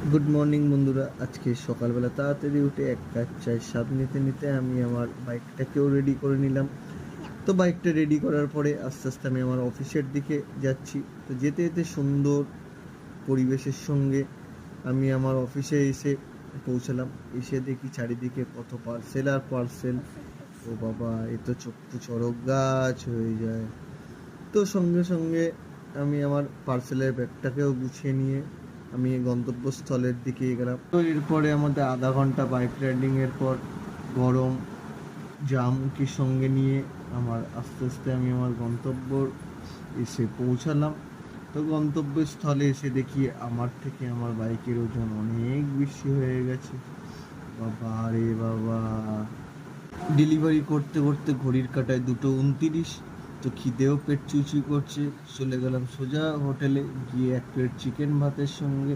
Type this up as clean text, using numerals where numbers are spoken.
Good morning বন্ধুরা। আজকে সকালবেলা তাড়াতাড়ি উঠে এক কাপ চায়ের স্বাদ নিতে নিতে আমি আমার বাইকটাকেও রেডি করে নিলাম। তো বাইকটা রেডি করার পরে আস্তে আস্তে আমি আমার অফিসের দিকে যাচ্ছি। তো যেতে যেতে সুন্দর পরিবেশের সঙ্গে আমি আমার অফিসে এসে পৌঁছালাম। এসে দেখি চারিদিকে কত পার্সেল আর পার্সেল। ও বাবা, এ তো চক্ষু চড়ক গাছ হয়ে যায়। তো সঙ্গে সঙ্গে আমি আমার পার্সেলের ব্যাগটাকেও গুছিয়ে নিয়ে আমি গন্তব্যস্থলের দিকে গেলাম। তো এরপরে আমাদের আধা ঘন্টা বাইক রাইডিং এর পর গরম জামকে সঙ্গে নিয়ে আমার আস্তে আস্তে আমি আমার গন্তব্য এসে পৌঁছালাম। তো গন্তব্যস্থলে এসে দেখি আমার থেকে আমার বাইকের ওজন অনেক বেশি হয়ে গেছে। বাবা রে বাবা! ডেলিভারি করতে করতে ঘড়ির কাঁটায় 2:29। তো খিদেও পেট চুইচুই করছে। চলে গেলাম সোজা হোটেলে, গিয়ে এক প্লেট চিকেন ভাতের সঙ্গে